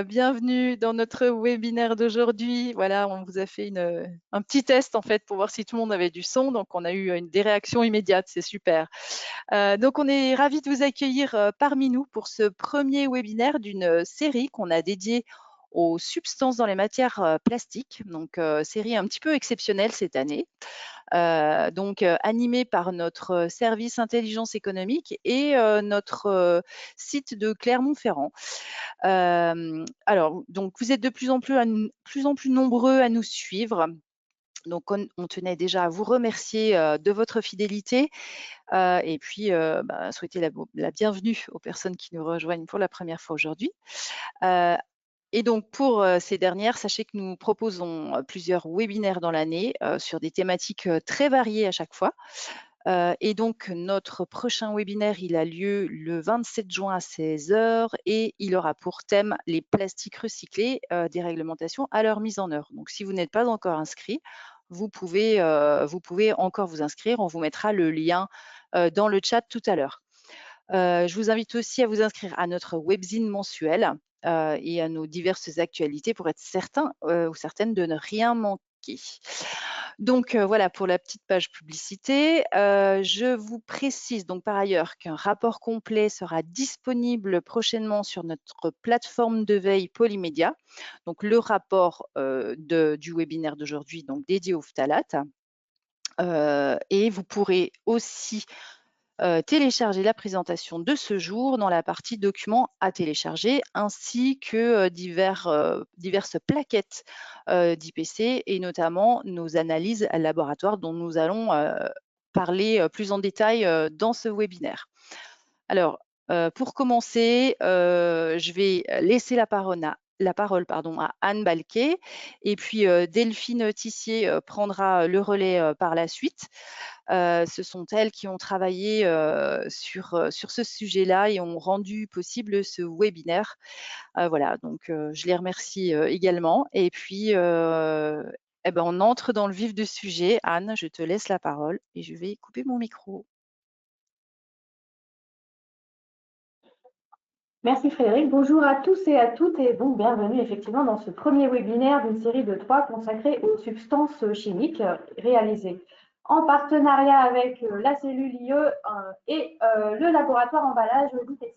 Bienvenue dans notre webinaire d'aujourd'hui. Voilà, on vous a fait un petit test en fait pour voir si tout le monde avait du son. Donc, on a eu des réactions immédiates, c'est super. Donc, on est ravis de vous accueillir parmi nous pour ce premier webinaire d'une série qu'on a dédiée aux substances dans les matières plastiques. Donc, série un petit peu exceptionnelle cette année. Animée par notre service intelligence économique et notre site de Clermont-Ferrand. Donc vous êtes de plus en plus nombreux à nous suivre. Donc on tenait déjà à vous remercier de votre fidélité et puis souhaiter la bienvenue aux personnes qui nous rejoignent pour la première fois aujourd'hui. Et donc pour ces dernières, sachez que nous proposons plusieurs webinaires dans l'année sur des thématiques très variées à chaque fois. Et donc, notre prochain webinaire, il a lieu le 27 juin à 16 h et il aura pour thème les plastiques recyclés, des réglementations à leur mise en œuvre. Donc, si vous n'êtes pas encore inscrit, vous pouvez encore vous inscrire. On vous mettra le lien dans le chat tout à l'heure. Je vous invite aussi à vous inscrire à notre webzine mensuel et à nos diverses actualités pour être certain ou certaine de ne rien manquer. Donc voilà pour la petite page publicité. Je vous précise donc par ailleurs qu'un rapport complet sera disponible prochainement sur notre plateforme de veille Polymédia. Donc le rapport du webinaire d'aujourd'hui, donc dédié aux phtalates. Et vous pourrez aussi télécharger la présentation de ce jour dans la partie documents à télécharger, ainsi que diverses plaquettes d'IPC et notamment nos analyses laboratoires dont nous allons parler plus en détail dans ce webinaire. Alors, pour commencer, je vais laisser la parole à Anne Balquet et puis Delphine Tissier prendra le relais par la suite. Ce sont elles qui ont travaillé sur ce sujet-là et ont rendu possible ce webinaire. Voilà, donc je les remercie également. Et puis, on entre dans le vif du sujet. Anne, je te laisse la parole et je vais couper mon micro. Merci Frédéric. Bonjour à tous et à toutes et bon, bienvenue effectivement dans ce premier webinaire d'une série de 3 consacrés aux substances chimiques réalisées en partenariat avec la cellule IE et le laboratoire emballage d'IPC.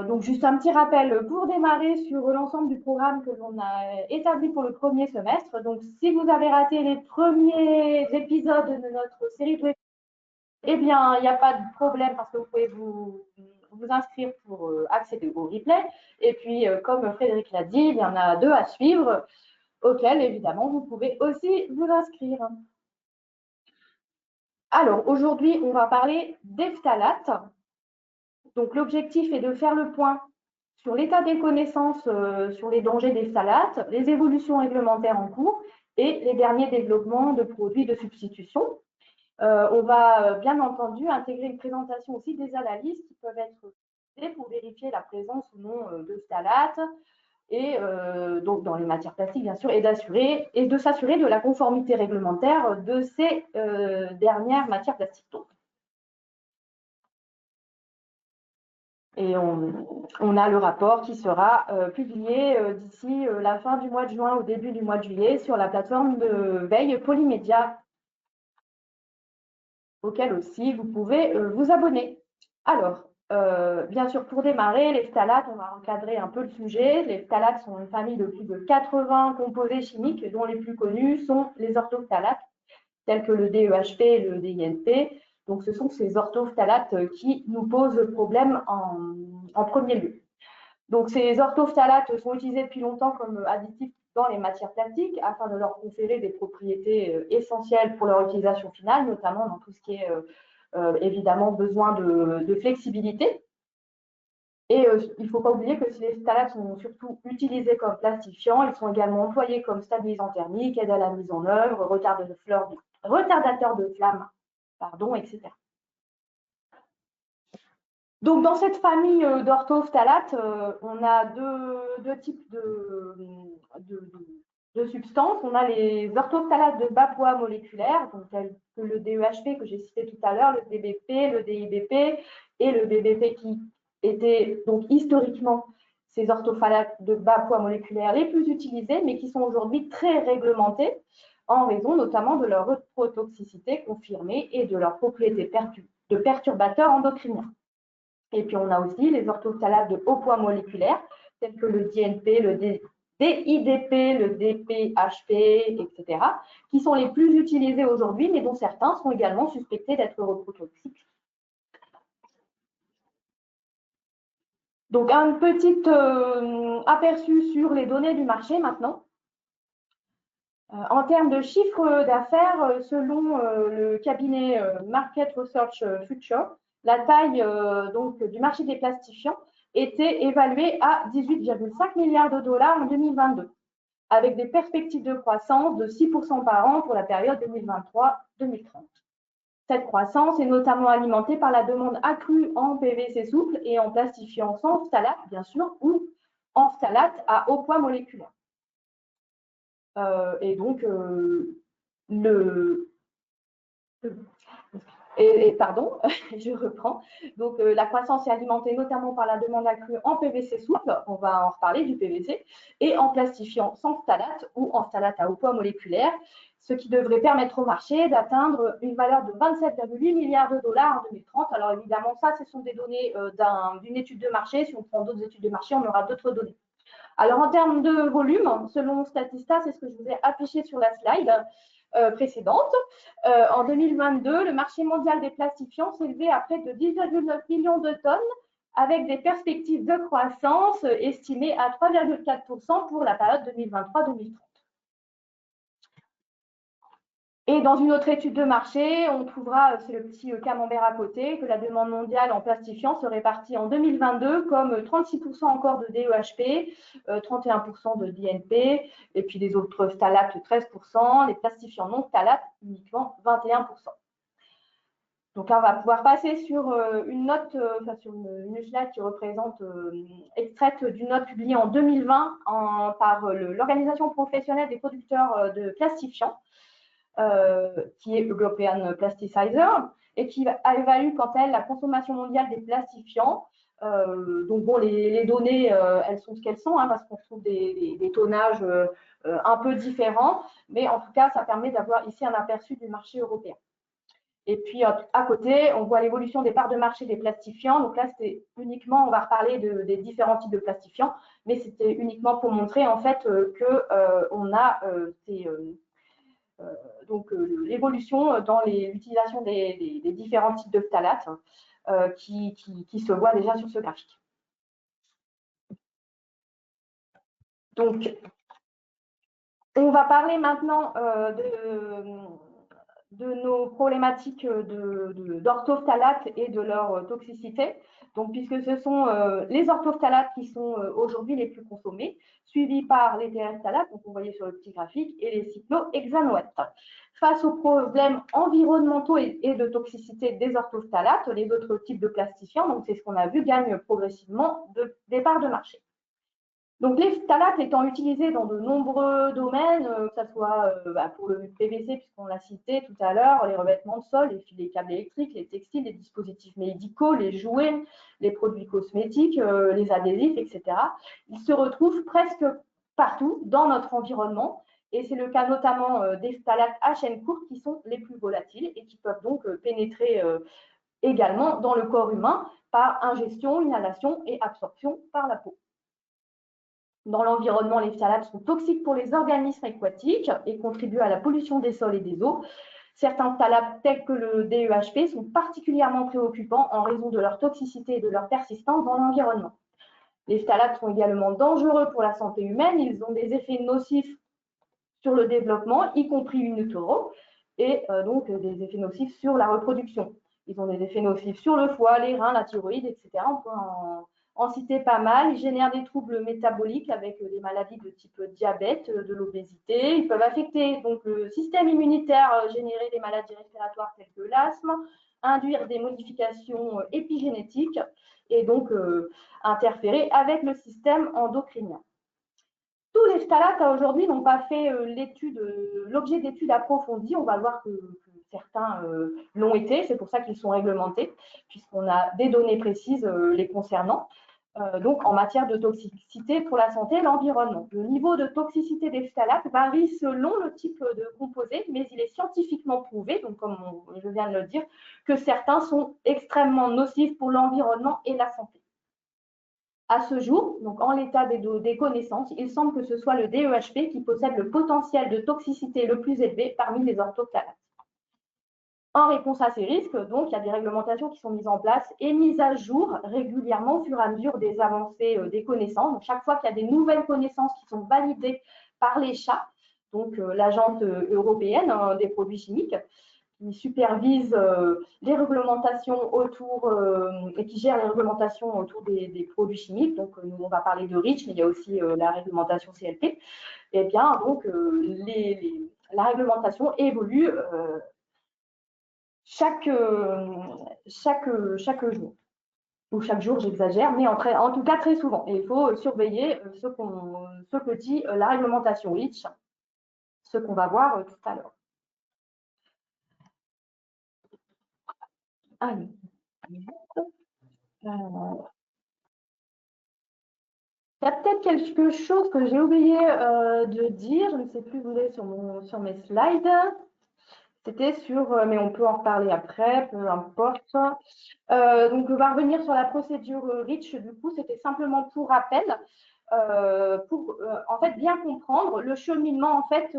Donc juste un petit rappel pour démarrer sur l'ensemble du programme que l'on a établi pour le premier semestre. Donc si vous avez raté les premiers épisodes de notre série de webinaires, eh bien, il n'y a pas de problème parce que vous pouvez vous inscrire pour accéder au replay. Et puis, comme Frédéric l'a dit, il y en a 2 à suivre, auxquels, évidemment, vous pouvez aussi vous inscrire. Alors, aujourd'hui, on va parler des phtalates. Donc, l'objectif est de faire le point sur l'état des connaissances sur les dangers des phtalates, les évolutions réglementaires en cours et les derniers développements de produits de substitution. On va bien entendu intégrer une présentation aussi des analyses qui peuvent être faites pour vérifier la présence ou non de phtalates et donc dans les matières plastiques bien sûr et de s'assurer de la conformité réglementaire de ces dernières matières plastiques. Et on a le rapport qui sera publié d'ici la fin du mois de juin au début du mois de juillet sur la plateforme de veille Polymédia, auquel aussi vous pouvez vous abonner. Alors, bien sûr, pour démarrer, les phtalates, on va encadrer un peu le sujet. Les phtalates sont une famille de plus de 80 composés chimiques, dont les plus connus sont les orthophthalates, tels que le DEHP et le DINP. Donc, ce sont ces orthophthalates qui nous posent problème en premier lieu. Donc, ces orthophthalates sont utilisés depuis longtemps comme additifs dans les matières plastiques afin de leur conférer des propriétés essentielles pour leur utilisation finale, notamment dans tout ce qui est évidemment besoin de flexibilité. Et il ne faut pas oublier que ces phtalates sont surtout utilisés comme plastifiants. Ils sont également employés comme stabilisants thermiques, aide à la mise en œuvre, retardateurs de flamme, etc. Donc, dans cette famille d'orthophthalates, on a deux types de de substances. On a les orthophthalates de bas poids moléculaire, donc tels que le DEHP que j'ai cité tout à l'heure, le DBP, le DIBP et le DBP qui étaient donc historiquement ces orthophthalates de bas poids moléculaire les plus utilisés, mais qui sont aujourd'hui très réglementés en raison notamment de leur reprotoxicité confirmée et de leur propriété de perturbateurs endocriniens. Et puis on a aussi les orthophthalates de haut poids moléculaire, tels que le DNP, le DIDP, le DPHP, etc., qui sont les plus utilisés aujourd'hui, mais dont certains sont également suspectés d'être reprotoxiques. Donc, un petit aperçu sur les données du marché maintenant. En termes de chiffre d'affaires, selon le cabinet Market Research Future, la taille donc, du marché des plastifiants était évaluée à 18,5 milliards de dollars en 2022, avec des perspectives de croissance de 6% par an pour la période 2023-2030. Cette croissance est notamment alimentée par la demande accrue en PVC souple et en plastifiant sans phtalate, bien sûr, ou en phtalate à haut poids moléculaire. Et donc, pardon, je reprends. Donc, la croissance est alimentée notamment par la demande accrue en PVC souple, on va en reparler du PVC, et en plastifiant sans phtalate ou en phtalate à haut poids moléculaire, ce qui devrait permettre au marché d'atteindre une valeur de 27,8 milliards de dollars en 2030. Alors évidemment, ça, ce sont des données d'une étude de marché. Si on prend d'autres études de marché, on aura d'autres données. Alors en termes de volume, selon Statista, c'est ce que je vous ai affiché sur la slide précédente. En 2022, le marché mondial des plastifiants s'élevait à près de 10,9 millions de tonnes, avec des perspectives de croissance estimées à 3,4% pour la période 2023-2030. Et dans une autre étude de marché, on trouvera, c'est le petit camembert à côté, que la demande mondiale en plastifiant se répartit en 2022 comme 36% encore de DEHP, 31% de DNP, et puis les autres phtalates 13%, les plastifiants non phtalates uniquement 21%. Donc là, on va pouvoir passer sur une note, sur une slide qui représente, extraite d'une note publiée en 2020 par l'Organisation professionnelle des producteurs de plastifiants. Qui est European Plasticizer, et qui évalue quant à elle la consommation mondiale des plastifiants. Donc bon, les données, elles sont ce qu'elles sont, hein, parce qu'on trouve des tonnages un peu différents, mais en tout cas, ça permet d'avoir ici un aperçu du marché européen. Et puis, à côté, on voit l'évolution des parts de marché des plastifiants. Donc là, c'était uniquement, on va reparler des différents types de plastifiants, mais c'était uniquement pour montrer en fait qu'on a donc l'évolution dans l'utilisation des différents types de phtalates qui se voit déjà sur ce graphique. Donc, on va parler maintenant de nos problématiques d'orthophthalates et de leur toxicité. Donc, puisque ce sont les orthophthalates qui sont aujourd'hui les plus consommés, suivis par les terephtalates, donc vous voyez sur le petit graphique, et les cyclohexanoètes. Face aux problèmes environnementaux et de toxicité des orthophthalates, les autres types de plastifiants, donc c'est ce qu'on a vu, gagnent progressivement des parts de marché. Donc, les phtalates étant utilisés dans de nombreux domaines, que ce soit pour le PVC, puisqu'on l'a cité tout à l'heure, les revêtements de sol, les fils des câbles électriques, les textiles, les dispositifs médicaux, les jouets, les produits cosmétiques, les adhésifs, etc. Ils se retrouvent presque partout dans notre environnement. Et c'est le cas notamment des phtalates à chaîne courte qui sont les plus volatiles et qui peuvent donc pénétrer également dans le corps humain par ingestion, inhalation et absorption par la peau. Dans l'environnement, les phtalates sont toxiques pour les organismes aquatiques et contribuent à la pollution des sols et des eaux. Certains phtalates, tels que le DEHP, sont particulièrement préoccupants en raison de leur toxicité et de leur persistance dans l'environnement. Les phtalates sont également dangereux pour la santé humaine. Ils ont des effets nocifs sur le développement, y compris in utero, et donc des effets nocifs sur la reproduction. Ils ont des effets nocifs sur le foie, les reins, la thyroïde, etc. On peut en citer pas mal. Ils génèrent des troubles métaboliques avec des maladies de type diabète, de l'obésité. Ils peuvent affecter donc, le système immunitaire, générer des maladies respiratoires telles que l'asthme, induire des modifications épigénétiques et donc interférer avec le système endocrinien. tous les phtalates aujourd'hui n'ont pas fait l'objet d'études approfondies. On va voir que certains l'ont été, c'est pour ça qu'ils sont réglementés, puisqu'on a des données précises les concernant. Donc, en matière de toxicité pour la santé et l'environnement. Le niveau de toxicité des phtalates varie selon le type de composé, mais il est scientifiquement prouvé, donc comme je viens de le dire, que certains sont extrêmement nocifs pour l'environnement et la santé. À ce jour, donc en l'état des connaissances, il semble que ce soit le DEHP qui possède le potentiel de toxicité le plus élevé parmi les orthophthalates. En réponse à ces risques, donc, il y a des réglementations qui sont mises en place et mises à jour régulièrement au fur et à mesure des avancées des connaissances. Donc, chaque fois qu'il y a des nouvelles connaissances qui sont validées par l'ECHA, donc l'agence européenne des produits chimiques, qui supervise les réglementations autour et qui gère les réglementations autour des produits chimiques. Donc, nous, on va parler de REACH, mais il y a aussi la réglementation CLP. Eh bien, donc, la réglementation évolue chaque jour. Ou chaque jour, j'exagère, mais en tout cas très souvent. Et il faut surveiller ce que dit la réglementation REACH, ce qu'on va voir tout à l'heure. Allez. Il y a peut-être quelque chose que j'ai oublié de dire, je ne sais plus où il est sur mes slides. C'était sur, mais on peut en reparler après, peu importe. Donc, on va revenir sur la procédure REACH. Du coup, c'était simplement pour rappel, pour en fait bien comprendre le cheminement en fait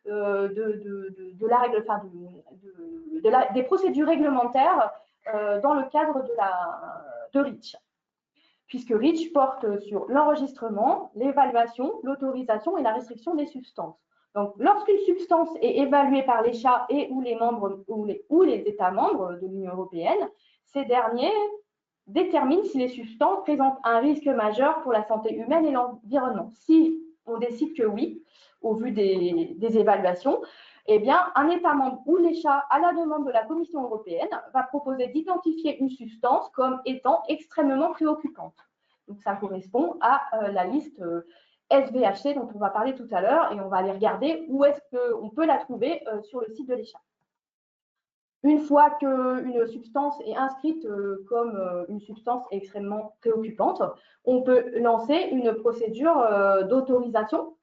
de la règle, enfin des procédures réglementaires dans le cadre de REACH. Puisque REACH porte sur l'enregistrement, l'évaluation, l'autorisation et la restriction des substances. Donc, lorsqu'une substance est évaluée par l'ECHA et ou les États membres de l'Union européenne, ces derniers déterminent si les substances présentent un risque majeur pour la santé humaine et l'environnement. Si on décide que oui, au vu des évaluations, eh bien, un État membre ou l'ECHA, à la demande de la Commission européenne, va proposer d'identifier une substance comme étant extrêmement préoccupante. Donc, ça correspond à la liste SVHC dont on va parler tout à l'heure et on va aller regarder où est-ce qu'on peut la trouver sur le site de l'ECHA. Une fois qu'une substance est inscrite comme une substance extrêmement préoccupante, on peut lancer une procédure d'autorisation.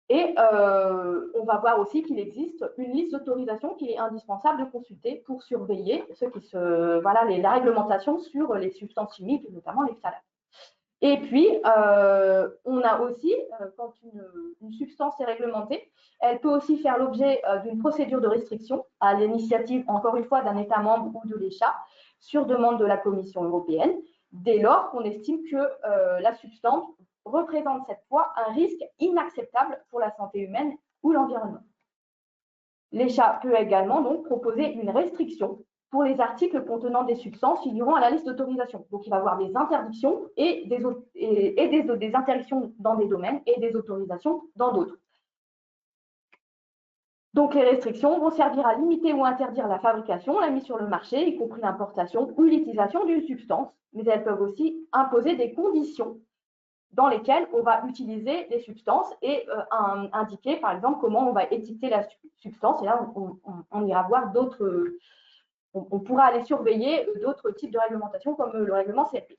Et on va voir aussi qu'il existe une liste d'autorisation qui est indispensable de consulter pour surveiller la réglementation sur les substances chimiques, notamment les phtalates. Et puis, on a aussi, quand une substance est réglementée, elle peut aussi faire l'objet d'une procédure de restriction à l'initiative, encore une fois, d'un État membre ou de l'ECHA, sur demande de la Commission européenne, dès lors qu'on estime que la substance représente cette fois un risque inacceptable pour la santé humaine ou l'environnement. L'ECHA peut également donc proposer une restriction pour les articles contenant des substances figurant à la liste d'autorisation. Donc, il va y avoir des interdictions et des interdictions dans des domaines et des autorisations dans d'autres. Donc, les restrictions vont servir à limiter ou interdire la fabrication, la mise sur le marché, y compris l'importation ou l'utilisation d'une substance, mais elles peuvent aussi imposer des conditions dans lesquelles on va utiliser les substances et indiquer, par exemple, comment on va étiqueter la substance. Et là, on ira voir d'autres... On pourra aller surveiller d'autres types de réglementations comme le règlement CLP.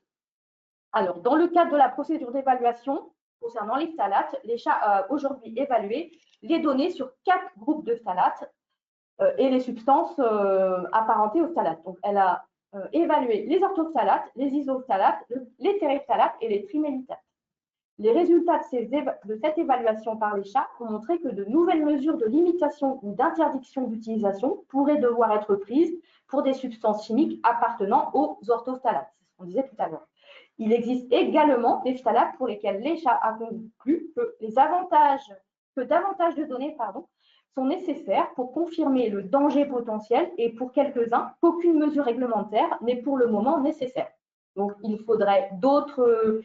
Alors, dans le cadre de la procédure d'évaluation concernant les phtalates, l'ECHA a aujourd'hui évalué les données sur 4 groupes de phtalates et les substances apparentées aux phtalates. Donc, elle a évalué les orthophthalates, les isophthalates, les téréphtalates et les trimélitates. Les résultats de cette évaluation par l'ECHA ont montré que de nouvelles mesures de limitation ou d'interdiction d'utilisation pourraient devoir être prises pour des substances chimiques appartenant aux orthophthalates. C'est ce qu'on disait tout à l'heure. Il existe également des phtalates pour lesquels l'ECHA a conclu que davantage de données sont nécessaires pour confirmer le danger potentiel et pour quelques-uns, qu'aucune mesure réglementaire n'est pour le moment nécessaire. Donc, il faudrait d'autres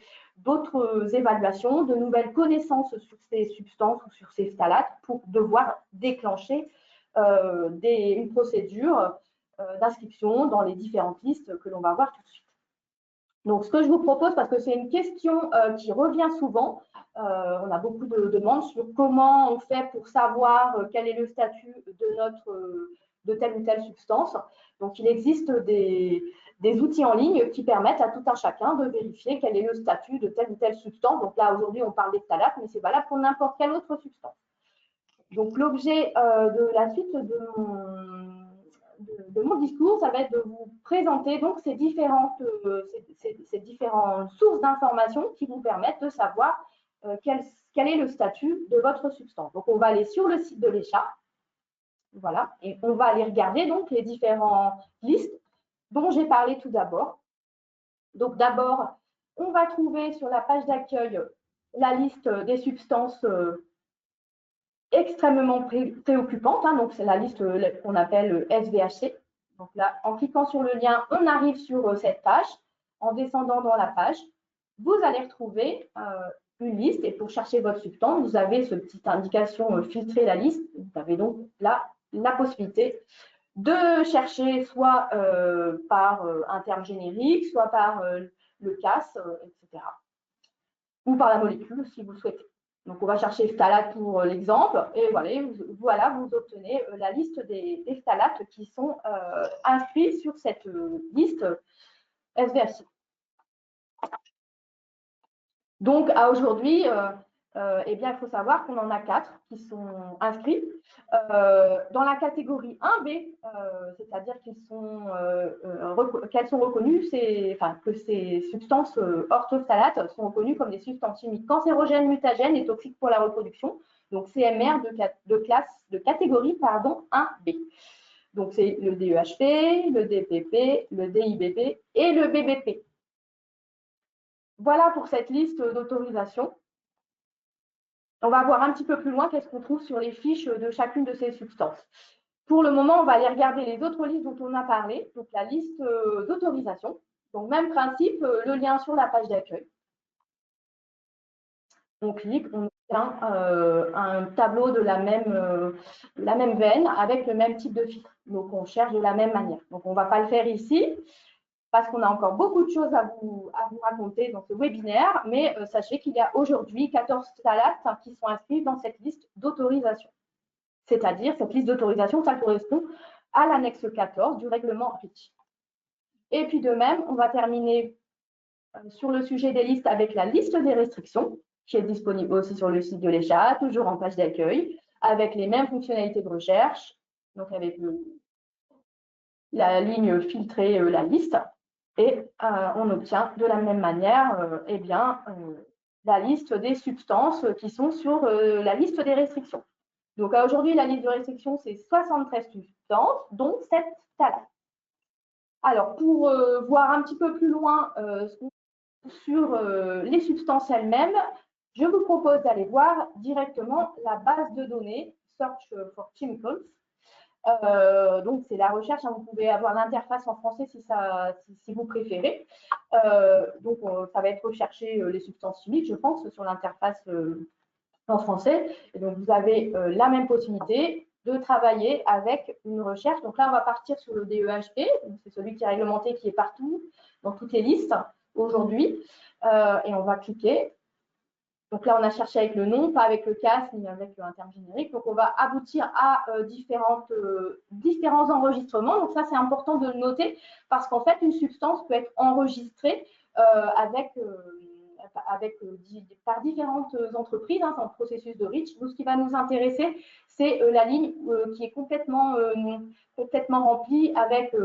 évaluations, de nouvelles connaissances sur ces substances ou sur ces phtalates pour devoir déclencher une procédure d'inscription dans les différentes listes que l'on va voir tout de suite. Donc, ce que je vous propose, parce que c'est une question qui revient souvent, on a beaucoup de demandes sur comment on fait pour savoir quel est le statut de telle ou telle substance. Donc, il existe des outils en ligne qui permettent à tout un chacun de vérifier quel est le statut de telle ou telle substance. Donc là, aujourd'hui, on parle des phtalates, mais c'est valable pour n'importe quelle autre substance. Donc, l'objet de la suite de mon discours, ça va être de vous présenter donc ces différentes sources d'informations qui vous permettent de savoir quel est le statut de votre substance. Donc, on va aller sur le site de l'ECHA, voilà, et on va aller regarder donc les différentes listes dont j'ai parlé tout d'abord. Donc, d'abord, on va trouver sur la page d'accueil la liste des substances extrêmement préoccupante. Hein, donc, c'est la liste qu'on appelle SVHC. Donc là, en cliquant sur le lien, on arrive sur cette page. En descendant dans la page, vous allez retrouver une liste. Et pour chercher votre substance, vous avez cette petite indication filtrer la liste. Vous avez donc là la possibilité de chercher soit par un terme générique, soit par le CAS, etc. Ou par la molécule si vous le souhaitez. Donc, on va chercher phtalates pour l'exemple. Et voilà, vous obtenez la liste des phtalates qui sont inscrits sur cette liste SVHC. Donc, à aujourd'hui, eh bien, il faut savoir qu'on en a 4 qui sont inscrits. Dans la catégorie 1B, c'est-à-dire qu'elles sont reconnues, que ces substances orthophthalates sont reconnues comme des substances chimiques cancérogènes, mutagènes et toxiques pour la reproduction, donc CMR de catégorie 1B. Donc, c'est le DEHP, le DPP, le DIBP et le BBP. Voilà pour cette liste d'autorisation. On va voir un petit peu plus loin qu'est-ce qu'on trouve sur les fiches de chacune de ces substances. Pour le moment, on va aller regarder les autres listes dont on a parlé, donc la liste d'autorisation. Donc, même principe, le lien sur la page d'accueil. On clique, on obtient un tableau de la même veine avec le même type de filtre. Donc, on cherche de la même manière. Donc, on ne va pas le faire ici parce qu'on a encore beaucoup de choses à vous raconter dans ce webinaire, mais sachez qu'il y a aujourd'hui 14 phtalates qui sont inscrits dans cette liste d'autorisation. C'est-à-dire, cette liste d'autorisation, ça correspond à l'annexe 14 du règlement REACH. Et puis de même, on va terminer sur le sujet des listes avec la liste des restrictions, qui est disponible aussi sur le site de l'ECHA, toujours en page d'accueil, avec les mêmes fonctionnalités de recherche, donc avec la ligne filtrer la liste, et on obtient de la même manière la liste des substances qui sont sur la liste des restrictions. Donc aujourd'hui, la liste de restrictions, c'est 73 substances, dont 7 phtalates. Alors, pour voir un petit peu plus loin sur les substances elles-mêmes, je vous propose d'aller voir directement la base de données Search for Chemicals. Donc, c'est la recherche. Hein, vous pouvez avoir l'interface en français si vous préférez. Donc, ça va être rechercher les substances chimiques, je pense, sur l'interface en français. Et donc, vous avez la même possibilité de travailler avec une recherche. Donc là, on va partir sur le DEHP. C'est celui qui est réglementé, qui est partout, dans toutes les listes aujourd'hui. Et on va cliquer. Donc là, on a cherché avec le nom, pas avec le CAS ni avec un terme générique. Donc, on va aboutir à différents enregistrements. Donc ça, c'est important de le noter parce qu'en fait, une substance peut être enregistrée par différentes entreprises dans le processus de REACH. Nous, ce qui va nous intéresser, c'est la ligne qui est complètement remplie avec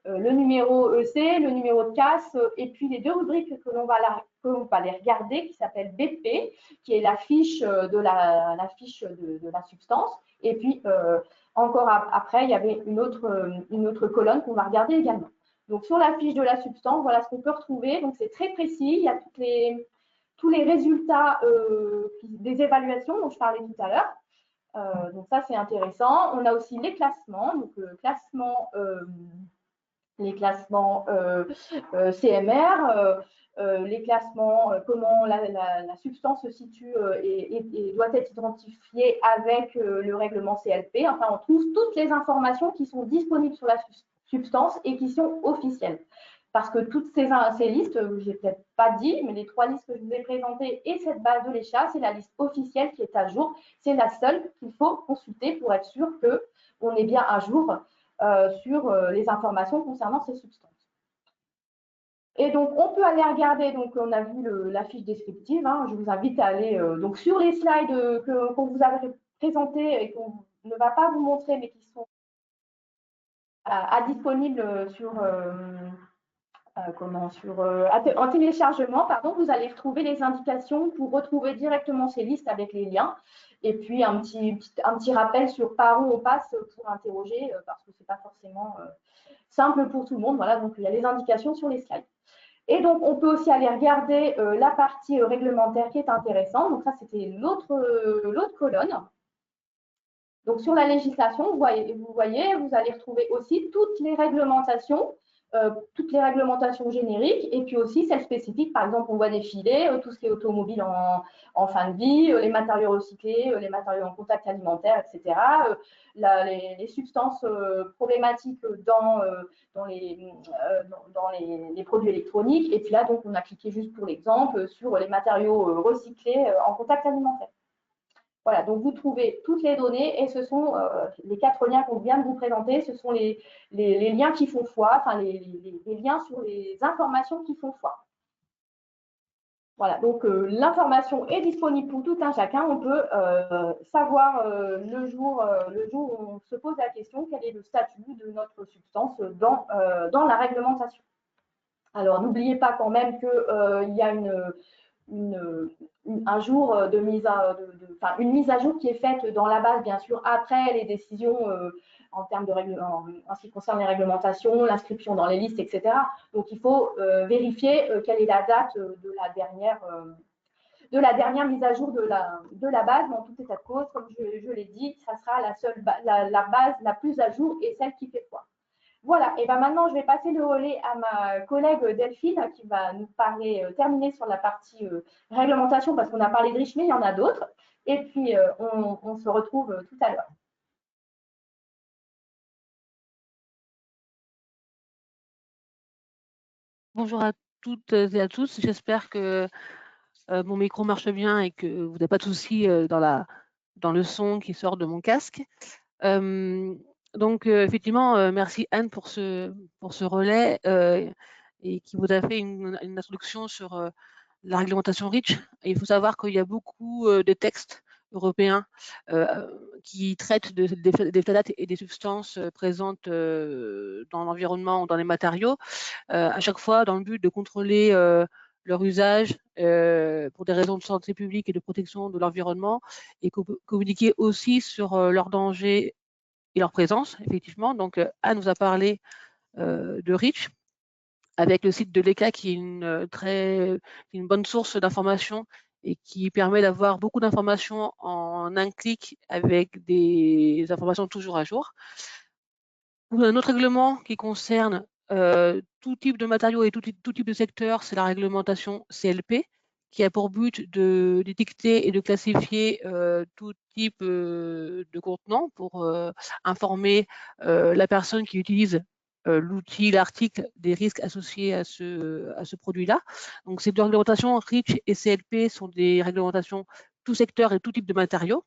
le numéro EC, le numéro de CAS et puis les deux rubriques que l'on va aller regarder qui s'appelle BP, qui est la fiche de la substance. Et puis, encore après, il y avait une autre colonne qu'on va regarder également. Donc, sur la fiche de la substance, voilà ce qu'on peut retrouver. Donc, c'est très précis. Il y a tous les résultats des évaluations dont je parlais tout à l'heure. Donc, ça, c'est intéressant. On a aussi les classements. Donc, les classements CMR, les classements, comment la substance se situe et doit être identifiée avec le règlement CLP. Enfin, on trouve toutes les informations qui sont disponibles sur la substance et qui sont officielles. parce que toutes ces listes, je n'ai peut-être pas dit, mais les 3 listes que je vous ai présentées et cette base de l'ECHA, c'est la liste officielle qui est à jour. C'est la seule qu'il faut consulter pour être sûr qu'on est bien à jour sur les informations concernant ces substances. Et donc, on peut aller regarder, donc on a vu la fiche descriptive, hein, je vous invite à aller donc sur les slides qu'on vous a présentés et qu'on ne va pas vous montrer, mais qui sont disponibles sur, en téléchargement, pardon, vous allez retrouver les indications pour retrouver directement ces listes avec les liens. Et puis, un petit rappel sur par où on passe pour interroger, parce que ce n'est pas forcément simple pour tout le monde. Voilà, donc il y a les indications sur les slides. Et donc, on peut aussi aller regarder la partie réglementaire qui est intéressante. Donc, ça, c'était l'autre colonne. Donc, sur la législation, vous voyez, vous allez retrouver aussi toutes les réglementations génériques et puis aussi celles spécifiques. Par exemple, on voit défiler tout ce qui est automobile en fin de vie, les matériaux recyclés, les matériaux en contact alimentaire, etc. Les substances problématiques dans les produits électroniques. Et puis là, donc, on a cliqué juste pour l'exemple sur les matériaux recyclés en contact alimentaire. Voilà, donc vous trouvez toutes les données et ce sont les 4 liens qu'on vient de vous présenter, ce sont les liens qui font foi, enfin les liens sur les informations qui font foi. Voilà, donc l'information est disponible pour tout un chacun. On peut savoir le jour où on se pose la question, quel est le statut de notre substance dans la réglementation. Alors, n'oubliez pas quand même qu'il y a un jour de mise une mise à jour qui est faite dans la base, bien sûr, après les décisions en termes de en ce qui concerne les réglementations, l'inscription dans les listes, etc. Donc, il faut vérifier quelle est la date de la dernière mise à jour de la base. Dans tout état de cause, comme je l'ai dit, ça sera la base la plus à jour et celle qui fait foi. Voilà, et bien maintenant je vais passer le relais à ma collègue Delphine qui va nous parler, terminer sur la partie réglementation parce qu'on a parlé de REACH, mais il y en a d'autres. Et puis on se retrouve tout à l'heure. Bonjour à toutes et à tous, j'espère que mon micro marche bien et que vous n'avez pas de soucis dans le son qui sort de mon casque. Donc effectivement, merci Anne pour ce relais et qui vous a fait une introduction sur la réglementation REACH. Et il faut savoir qu'il y a beaucoup de textes européens qui traitent des phtalates et des substances présentes dans l'environnement ou dans les matériaux, à chaque fois dans le but de contrôler leur usage pour des raisons de santé publique et de protection de l'environnement, et communiquer aussi sur leurs dangers et leur présence, effectivement. Donc, Anne nous a parlé de REACH, avec le site de l'ECHA qui est une bonne source d'informations et qui permet d'avoir beaucoup d'informations en un clic avec des informations toujours à jour. Un autre règlement qui concerne tout type de matériaux et tout type de secteur, c'est la réglementation CLP, qui a pour but de détecter et de classifier tout type de contenant pour informer la personne qui utilise l'outil, l'article, des risques associés à ce produit-là. Donc, ces deux réglementations, REACH et CLP, sont des réglementations tout secteur et tout type de matériaux.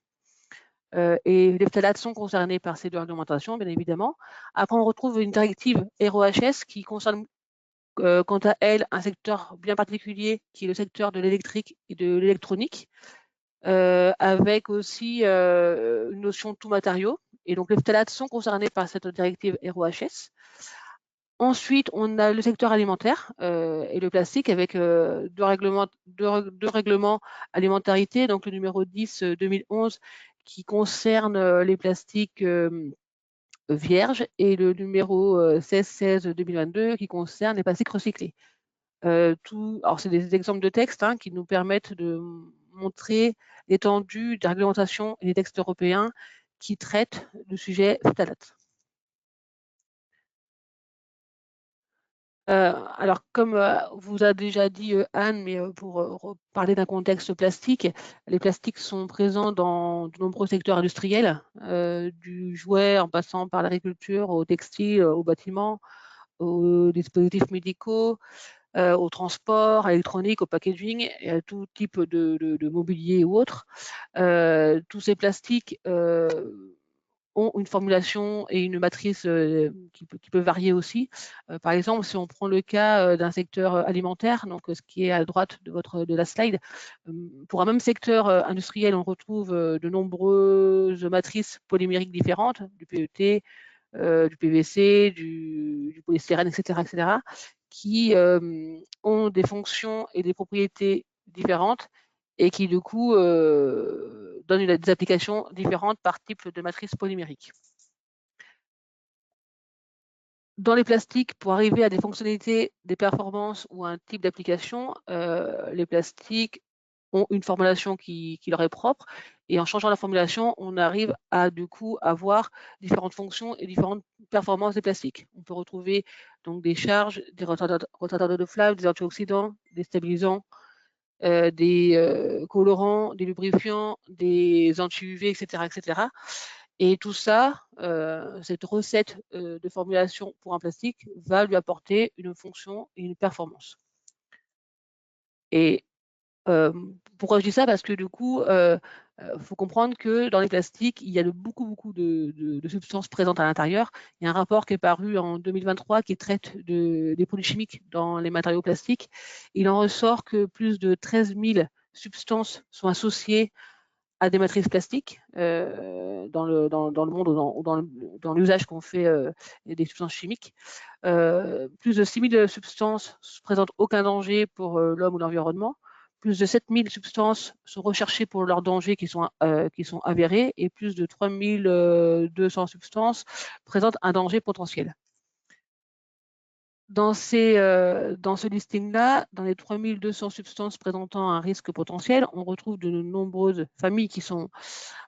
Et les phtalates sont concernés par ces deux réglementations, bien évidemment. Après, on retrouve une directive RoHS qui concerne, quant à elle, un secteur bien particulier, qui est le secteur de l'électrique et de l'électronique, avec aussi une notion de tout matériau. Et donc, les phtalates sont concernés par cette directive RoHS. Ensuite, on a le secteur alimentaire et le plastique avec deux règlements alimentarité, donc le numéro 10/2011 qui concerne les plastiques vierges et le numéro 16/2022 qui concerne les plastiques recyclés. Alors, c'est des exemples de textes qui nous permettent de montrer l'étendue des réglementations et des textes européens qui traitent du sujet phtalate. Alors, comme vous a déjà dit Anne, mais pour parler d'un contexte plastique, les plastiques sont présents dans de nombreux secteurs industriels, du jouet en passant par l'agriculture, au textile, au bâtiment, aux dispositifs médicaux, au transport, à l'électronique, au packaging, et à tout type de mobilier ou autre. Tous ces plastiques ont une formulation et une matrice qui peut varier aussi. Par exemple, si on prend le cas d'un secteur alimentaire, donc ce qui est à droite de la slide, pour un même secteur industriel, on retrouve de nombreuses matrices polymériques différentes, du PET, du PVC, du polystyrène, etc., qui ont des fonctions et des propriétés différentes et qui, du coup, donnent des applications différentes par type de matrice polymérique. Dans les plastiques, pour arriver à des fonctionnalités, des performances ou un type d'application, les plastiques ont une formulation qui leur est propre, et en changeant la formulation, on arrive à du coup avoir différentes fonctions et différentes performances des plastiques. On peut retrouver donc des charges, des retardateurs de flamme, des antioxydants, des stabilisants, des colorants, des lubrifiants, des anti-UV, etc., etc. Et tout ça, cette recette de formulation pour un plastique va lui apporter une fonction et une performance. Et pourquoi je dis ça? Parce que du coup, faut comprendre que dans les plastiques, il y a beaucoup de substances présentes à l'intérieur. Il y a un rapport qui est paru en 2023 qui traite des produits chimiques dans les matériaux plastiques. Il en ressort que plus de 13 000 substances sont associées à des matrices plastiques dans le monde ou dans l'usage qu'on fait des substances chimiques. Plus de 6 000 substances ne présentent aucun danger pour l'homme ou l'environnement. Plus de 7 000 substances sont recherchées pour leurs dangers qui sont avérés, et plus de 3 200 substances présentent un danger potentiel. Dans ce listing-là, dans les 3 200 substances présentant un risque potentiel, on retrouve de nombreuses familles qui sont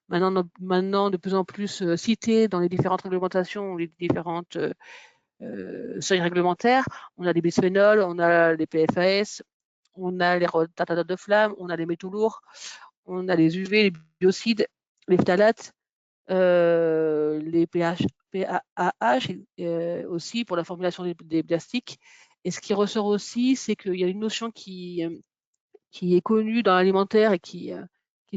maintenant de plus en plus citées dans les différentes réglementations ou les différentes seuils réglementaires. On a les bisphénols, on a les PFAS, on a les retardataires de flamme, on a les métaux lourds, on a les UV, les biocides, les phtalates, les PAH aussi pour la formulation des plastiques. Et ce qui ressort aussi, c'est qu'il y a une notion qui est connue dans l'alimentaire et qui est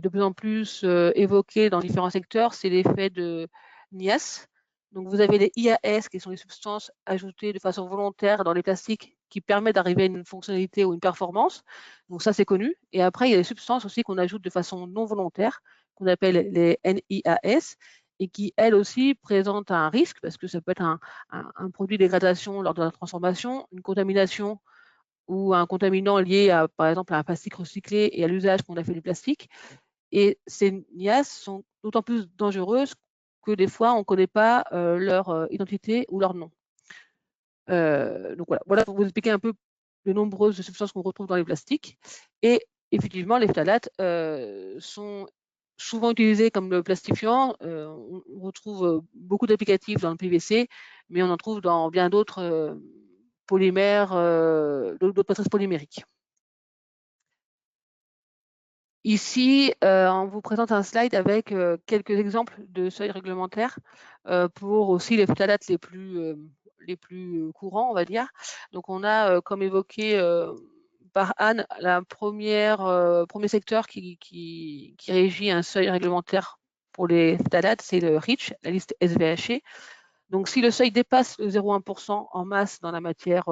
de plus en plus évoquée dans différents secteurs, c'est l'effet de NIAS. Donc vous avez les IAS, qui sont les substances ajoutées de façon volontaire dans les plastiques qui permettent d'arriver à une fonctionnalité ou une performance. Donc ça, c'est connu. Et après, il y a les substances aussi qu'on ajoute de façon non volontaire, qu'on appelle les NIAS, et qui, elles aussi, présentent un risque, parce que ça peut être un produit de dégradation lors de la transformation, une contamination ou un contaminant lié, par exemple, à un plastique recyclé et à l'usage qu'on a fait du plastique. Et ces NIAS sont d'autant plus dangereuses que des fois, on ne connaît pas leur identité ou leur nom. Donc voilà pour vous expliquer un peu de nombreuses substances qu'on retrouve dans les plastiques. Et effectivement, les phtalates sont souvent utilisés comme le plastifiant. On retrouve beaucoup d'applicatifs dans le PVC, mais on en trouve dans bien d'autres polymères, d'autres matrices polymériques. Ici, on vous présente un slide avec quelques exemples de seuils réglementaires pour aussi les phtalates les plus courants, on va dire. Donc, on a, comme évoqué par Anne, premier secteur qui régit un seuil réglementaire pour les phtalates, c'est le REACH, la liste SVHC. Donc, si le seuil dépasse le 0,1% en masse dans la matière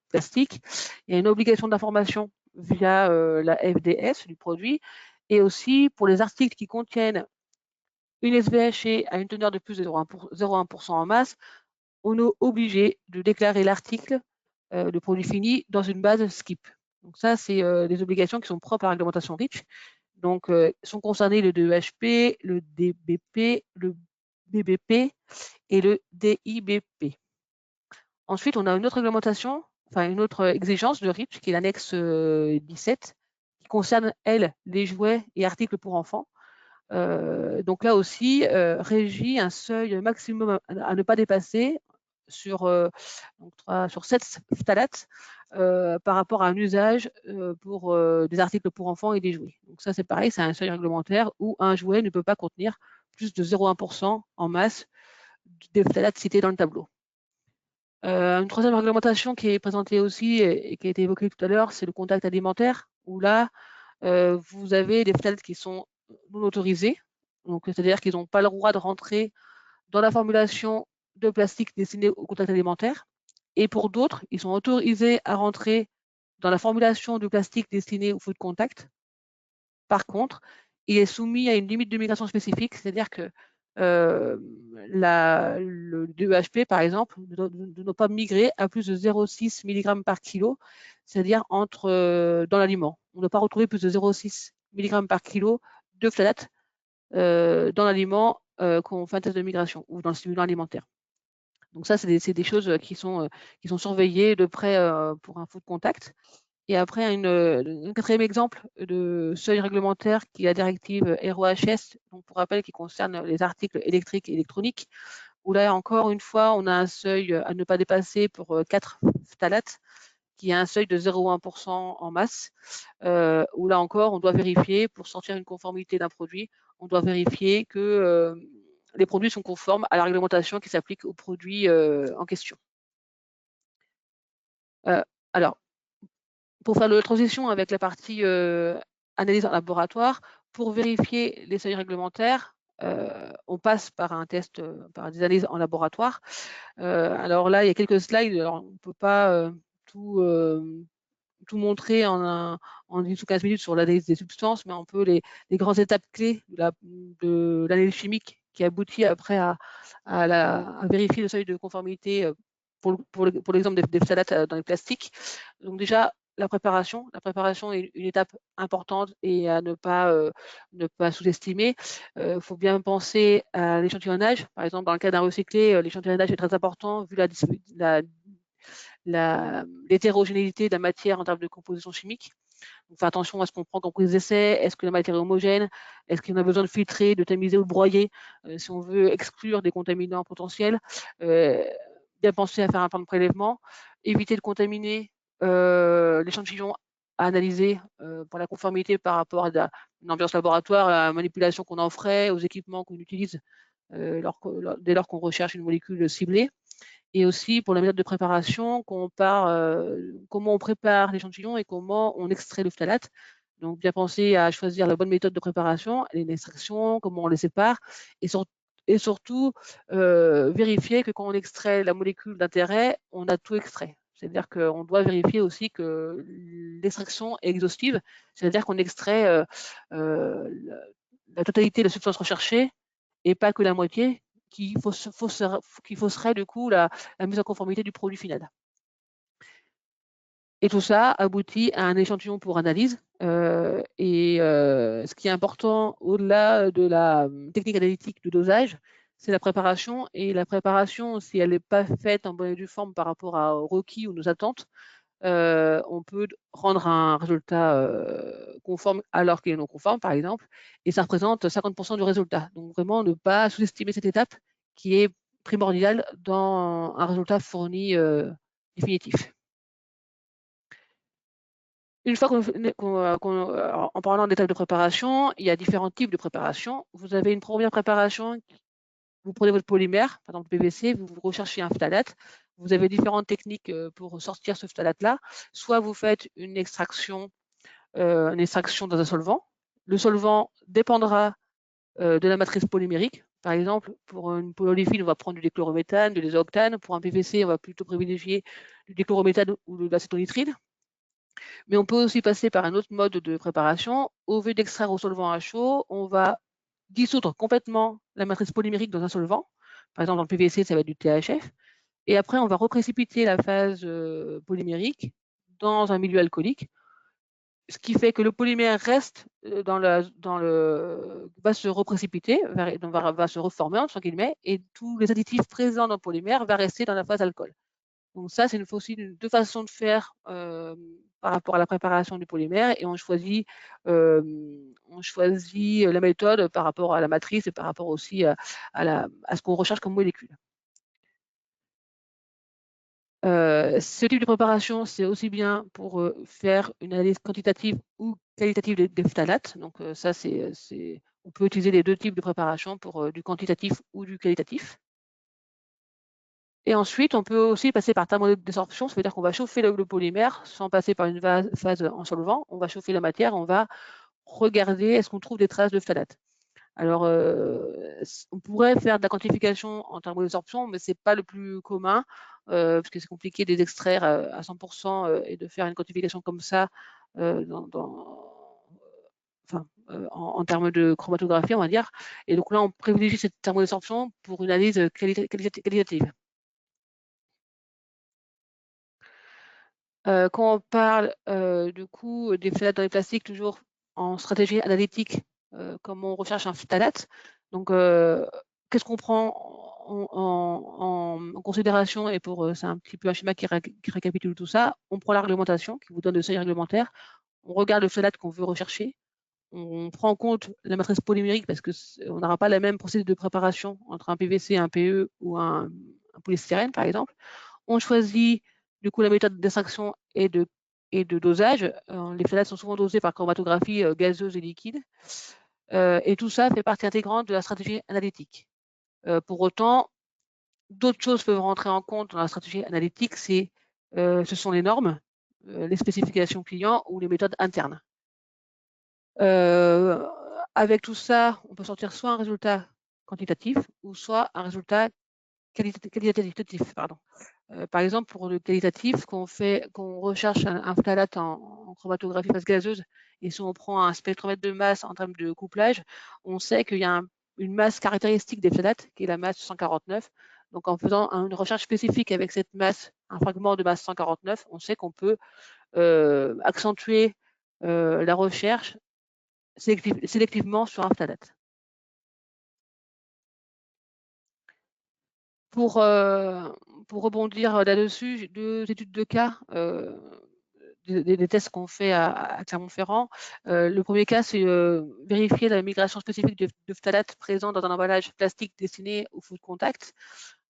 plastique, il y a une obligation d'information via la FDS du produit, et aussi pour les articles qui contiennent une SVHC à une teneur de plus de 0,1% en masse, on est obligé de déclarer l'article, le produit fini, dans une base SKIP. Donc ça, c'est des obligations qui sont propres à la réglementation REACH. Donc, sont concernés le DEHP, le DBP, le BBP et le DIBP. Ensuite, on a une autre réglementation, enfin une autre exigence de REACH, qui est l'annexe 17, qui concerne, elle, les jouets et articles pour enfants. Donc là aussi, régit un seuil maximum à ne pas dépasser sur 7 phtalates par rapport à un usage pour des articles pour enfants et des jouets. Donc ça, c'est pareil, c'est un seuil réglementaire où un jouet ne peut pas contenir plus de 0,1% en masse des phtalates cités dans le tableau. Une troisième réglementation qui est présentée aussi et qui a été évoquée tout à l'heure, c'est le contact alimentaire, où là, vous avez des phtalates qui sont non autorisés, donc c'est-à-dire qu'ils n'ont pas le droit de rentrer dans la formulation de plastique destinée au contact alimentaire. Et pour d'autres, ils sont autorisés à rentrer dans la formulation de plastique destinée au food contact. Par contre, il est soumis à une limite de migration spécifique, c'est-à-dire que le DEHP, par exemple, ne doit pas migrer à plus de 0,6 mg par kilo, c'est-à-dire dans l'aliment. On ne doit pas retrouver plus de 0,6 mg par kilo de phtalate dans l'aliment qu'on fait un test de migration ou dans le stimulant alimentaire. Donc ça, c'est des choses qui sont surveillées de près pour un food contact. Et après, un quatrième exemple de seuil réglementaire qui est la directive RoHS, donc pour rappel, qui concerne les articles électriques et électroniques, où là encore une fois, on a un seuil à ne pas dépasser pour 4 phtalates, qui a un seuil de 0,1% en masse, où là encore, on doit vérifier, pour sortir une conformité d'un produit, on doit vérifier que les produits sont conformes à la réglementation qui s'applique aux produits en question. Alors, pour faire la transition avec la partie analyse en laboratoire, pour vérifier les seuils réglementaires, on passe par un test, par des analyses en laboratoire. Alors là, il y a quelques slides. Alors, on ne peut pas tout montrer en 10 ou 15 minutes sur l'analyse des substances, mais on peut les grandes étapes clés de l'analyse chimique qui aboutit après à vérifier le seuil de conformité pour l'exemple des phtalates dans les plastiques. Donc déjà, la préparation est une étape importante et à ne pas sous-estimer. Il faut bien penser à l'échantillonnage. Par exemple, dans le cas d'un recyclé, l'échantillonnage est très important vu l'hétérogénéité de la matière en termes de composition chimique. Donc, faire attention à ce qu'on prend comme prise d'essai. Est-ce que la matière est homogène? Est-ce qu'on a besoin de filtrer, de tamiser ou de broyer si on veut exclure des contaminants potentiels? Bien penser à faire un plan de prélèvement. Éviter de contaminer l'échantillon à analyser pour la conformité par rapport à une ambiance laboratoire, à la manipulation qu'on en ferait, aux équipements qu'on utilise dès lors qu'on recherche une molécule ciblée. Et aussi pour la méthode de préparation, comment on prépare l'échantillon et comment on extrait le phtalate. Donc bien penser à choisir la bonne méthode de préparation, l'extraction, comment on les sépare, et surtout vérifier que quand on extrait la molécule d'intérêt, on a tout extrait. C'est-à-dire qu'on doit vérifier aussi que l'extraction est exhaustive, c'est-à-dire qu'on extrait la totalité de la substance recherchée et pas que la moitié, qui fausserait du coup la mise en conformité du produit final. Et tout ça aboutit à un échantillon pour analyse. Ce qui est important au-delà de la technique analytique de dosage, c'est la préparation. Et la préparation, si elle n'est pas faite en bonne et due forme par rapport aux requis ou nos attentes, on peut rendre un résultat conforme alors qu'il est non conforme, par exemple, et ça représente 50% du résultat. Donc vraiment, ne pas sous-estimer cette étape qui est primordiale dans un résultat fourni définitif. Une fois en parlant d'étapes de préparation, il y a différents types de préparation. Vous avez une première préparation, vous prenez votre polymère, par exemple PVC, vous recherchez un phtalate. Vous avez différentes techniques pour sortir ce phtalate-là. Soit vous faites une extraction dans un solvant. Le solvant dépendra de la matrice polymérique. Par exemple, pour une polyolefine, on va prendre du déchlorométhane, de l'isooctane. Pour un PVC, on va plutôt privilégier du déchlorométhane ou de l'acétonitride. Mais on peut aussi passer par un autre mode de préparation. Au lieu d'extraire au solvant à chaud, on va dissoudre complètement la matrice polymérique dans un solvant. Par exemple, dans le PVC, ça va être du THF. Et après, on va reprécipiter la phase polymérique dans un milieu alcoolique, ce qui fait que le polymère reste va se reprécipiter, va se reformer, entre guillemets, et tous les additifs présents dans le polymère vont rester dans la phase alcool. Donc ça, c'est aussi deux façons de faire par rapport à la préparation du polymère, et on choisit la méthode par rapport à la matrice et par rapport aussi à ce qu'on recherche comme molécule. Ce type de préparation, c'est aussi bien pour faire une analyse quantitative ou qualitative des phtalates. Donc ça, on peut utiliser les deux types de préparation pour du quantitatif ou du qualitatif. Et ensuite, on peut aussi passer par thermodésorption, ça veut dire qu'on va chauffer le polymère sans passer par une phase en solvant. On va chauffer la matière, on va regarder est-ce qu'on trouve des traces de phtalate. Alors, on pourrait faire de la quantification en thermodésorption, mais ce n'est pas le plus commun, parce que c'est compliqué de les extraire à 100% et de faire une quantification comme ça en termes de chromatographie, on va dire. Et donc là, on privilégie cette thermodésorption pour une analyse qualitative. Quand on parle du coup des phtalates dans les plastiques, toujours en stratégie analytique, comme on recherche un phtalate. Donc, qu'est-ce qu'on prend en considération? Et c'est un petit peu un schéma qui récapitule tout ça. On prend la réglementation qui vous donne le seuil réglementaire. On regarde le phthalate qu'on veut rechercher. On prend en compte la matrice polymérique parce qu'on n'aura pas la même procédure de préparation entre un PVC, un PE ou un polystyrène, par exemple. On choisit du coup la méthode d'extraction et de dosage. Les phthalates sont souvent dosés par chromatographie gazeuse et liquide. Et tout ça fait partie intégrante de la stratégie analytique. Pour autant, d'autres choses peuvent rentrer en compte dans la stratégie analytique, ce sont les normes, les spécifications clients ou les méthodes internes. Avec tout ça, on peut sortir soit un résultat quantitatif ou soit un résultat qualitatif. Pardon. Par exemple, pour le qualitatif, qu'on recherche un phtalate en chromatographie phase gazeuse, et si on prend un spectromètre de masse en termes de couplage, on sait qu'il y a une masse caractéristique des phtalates, qui est la masse 149. Donc, en faisant une recherche spécifique avec cette masse, un fragment de masse 149, on sait qu'on peut accentuer la recherche sélectivement sur un phtalate. Pour rebondir là-dessus, j'ai 2 études de cas, des tests qu'on fait à Clermont-Ferrand. Le premier cas, c'est vérifier la migration spécifique de phthalates présents dans un emballage plastique destiné au food contact.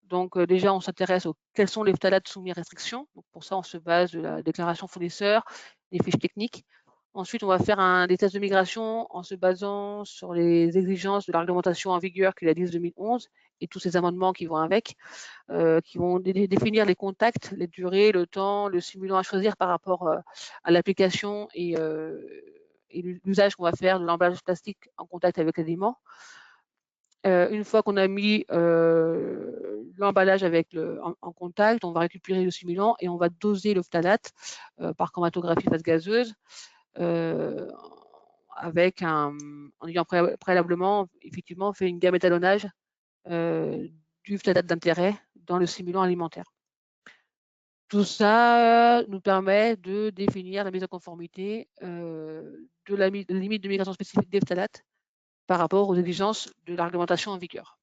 Donc déjà, on s'intéresse quels sont les phtalates soumis à restriction. Donc, pour ça, on se base de la déclaration fournisseur, des fiches techniques. Ensuite, on va faire des tests de migration en se basant sur les exigences de la réglementation en vigueur qui est la 10/2011 et tous ces amendements qui vont avec, qui vont définir les contacts, les durées, le temps, le simulant à choisir par rapport à l'application et l'usage qu'on va faire de l'emballage plastique en contact avec l'aliment. Une fois qu'on a mis l'emballage en contact, on va récupérer le simulant et on va doser le phtalate par chromatographie phase gazeuse en ayant préalablement effectivement fait une gamme étalonnage du phtalate d'intérêt dans le simulant alimentaire. Tout ça nous permet de définir la mise en conformité de la limite de migration spécifique des phtalates par rapport aux exigences de la réglementation en vigueur.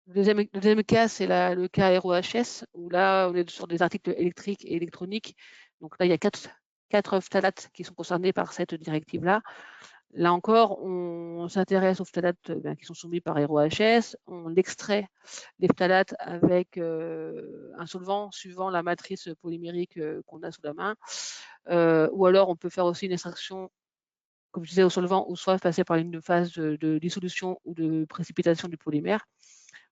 Le deuxième cas, c'est le cas ROHS, où là, on est sur des articles électriques et électroniques. Donc là, il y a quatre phtalates qui sont concernés par cette directive-là. Là encore, on s'intéresse aux phthalates qui sont soumis par ROHS. On extrait les phthalates avec un solvant suivant la matrice polymérique qu'on a sous la main. Ou alors, on peut faire aussi une extraction, comme je disais, au solvant, ou soit passer par une phase de dissolution ou de précipitation du polymère.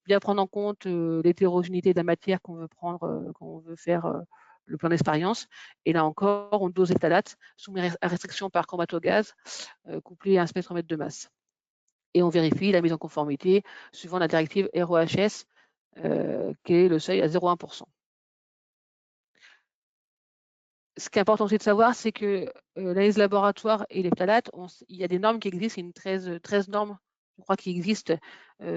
Bien prendre en compte l'hétérogénéité de la matière qu'on veut prendre, quand on veut faire le plan d'expérience. Et là encore, on dose les phthalates soumis à restriction par chromatogaz, couplé à un spectromètre de masse. Et on vérifie la mise en conformité suivant la directive ROHS, qui est le seuil à 0,1%. Ce qui est important aussi de savoir, c'est que l'analyse laboratoire et les phthalates, il y a des normes qui existent, il y a une 13 normes, je crois, qui existent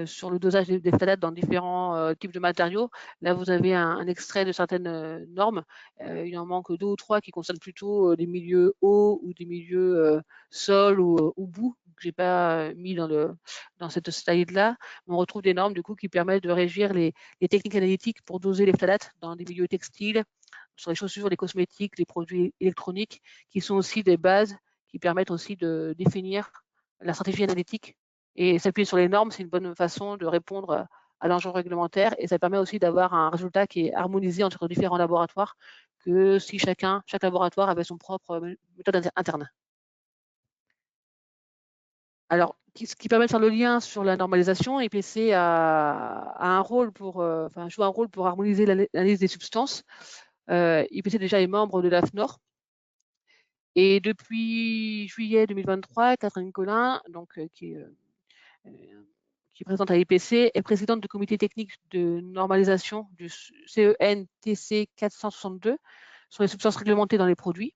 sur le dosage des phthalates dans différents types de matériaux. Là, vous avez un extrait de certaines normes. Il en manque 2 ou 3 qui concernent plutôt des milieux eau ou des milieux sol ou boue, que je n'ai pas mis dans cette slide-là. On retrouve des normes du coup, qui permettent de régir les techniques analytiques pour doser les phthalates dans des milieux textiles, sur les chaussures, les cosmétiques, les produits électroniques, qui sont aussi des bases qui permettent aussi de définir la stratégie analytique. Et s'appuyer sur les normes, c'est une bonne façon de répondre à l'enjeu réglementaire et ça permet aussi d'avoir un résultat qui est harmonisé entre différents laboratoires que si chaque laboratoire avait son propre méthode interne. Alors, ce qui permet de faire le lien sur la normalisation. IPC a un rôle pour, joue un rôle pour harmoniser l'analyse des substances. IPC déjà est membre de l'AFNOR. Et depuis juillet 2023, Catherine Collin, donc, qui est présente à l'IPC, est présidente du comité technique de normalisation du CEN-TC 462 sur les substances réglementées dans les produits.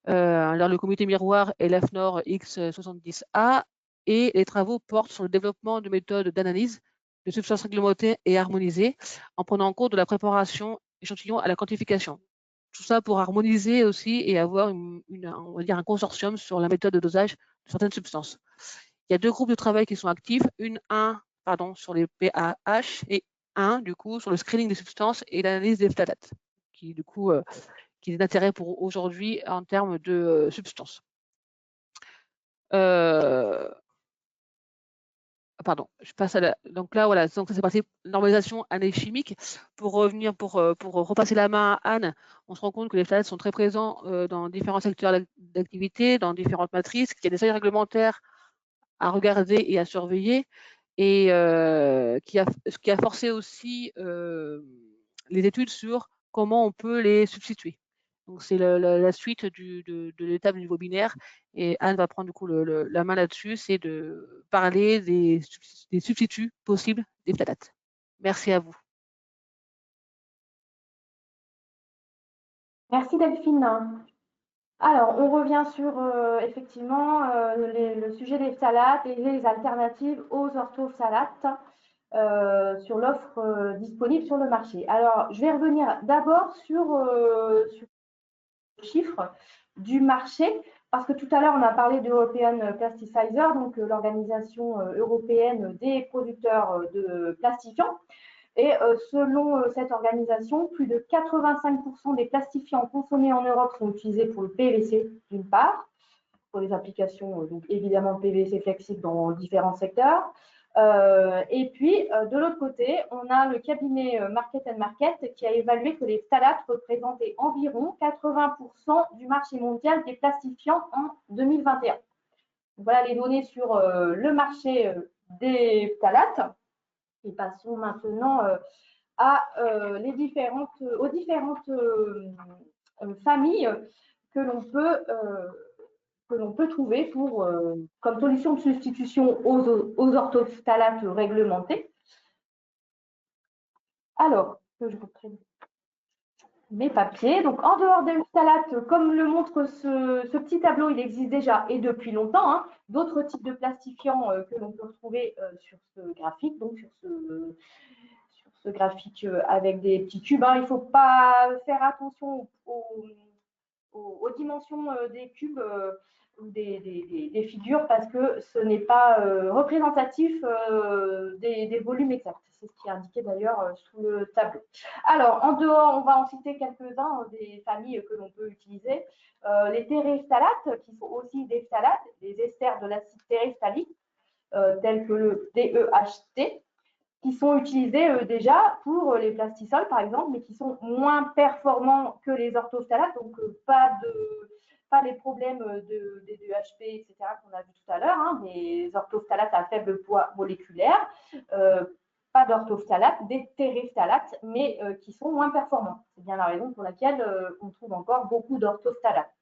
Alors, le comité miroir est l'AFNOR X70A et les travaux portent sur le développement de méthodes d'analyse de substances réglementées et harmonisées en prenant en compte de la préparation échantillon à la quantification. Tout ça pour harmoniser aussi et avoir on va dire un consortium sur la méthode de dosage de certaines substances. Il y a 2 groupes de travail qui sont actifs, un sur les PAH et un du coup sur le screening des substances et l'analyse des phtalates, qui du coup qui est d'intérêt pour aujourd'hui en termes de substances. Pardon, je passe à donc là, voilà, donc ça c'est parti normalisation analyse chimique. Pour revenir, pour repasser la main à Anne, on se rend compte que les phtalates sont très présents dans différents secteurs d'activité, dans différentes matrices, qu'il y a des seuils réglementaires à regarder et à surveiller, et qui a forcé aussi les études sur comment on peut les substituer. Donc c'est la suite de l'étape du niveau binaire, et Anne va prendre du coup la main là-dessus, c'est de parler des substituts possibles des phtalates. Merci à vous. Merci Delphine. Alors, on revient sur effectivement le sujet des phtalates et les alternatives aux orthophthalates sur l'offre disponible sur le marché. Alors, je vais revenir d'abord sur le chiffre du marché, parce que tout à l'heure, on a parlé d'European Plasticizer, donc l'organisation européenne des producteurs de plastifiants. Et selon cette organisation, plus de 85% des plastifiants consommés en Europe sont utilisés pour le PVC, d'une part, pour les applications, donc évidemment PVC flexible dans différents secteurs. Et puis, de l'autre côté, on a le cabinet Market & Market qui a évalué que les phtalates représentaient environ 80% du marché mondial des plastifiants en 2021. Voilà les données sur le marché des phtalates. Et passons maintenant aux différentes familles que l'on peut trouver comme solution de substitution aux orthophthalates réglementés. Alors, je vous prenne mes papiers. Donc, en dehors des phtalates, comme le montre ce petit tableau, il existe déjà et depuis longtemps d'autres types de plastifiants que l'on peut retrouver sur ce graphique, donc sur ce graphique avec des petits cubes. Il ne faut pas faire attention aux dimensions des cubes ou des figures parce que ce n'est pas représentatif des volumes exacts. C'est ce qui est indiqué d'ailleurs sous le tableau. Alors, en dehors, on va en citer quelques-uns des familles que l'on peut utiliser. Les téréphthalates, qui sont aussi des phtalates, des esters de l'acide téréphthalique, tels que le DEHT, qui sont utilisés déjà pour les plastisols, par exemple, mais qui sont moins performants que les orthophthalates, donc pas les problèmes des DEHP, etc., qu'on a vu tout à l'heure, des orthophthalates à faible poids moléculaire, pas d'orthophthalates, des téréphthalates, mais qui sont moins performants. C'est bien la raison pour laquelle on trouve encore beaucoup d'orthophthalates.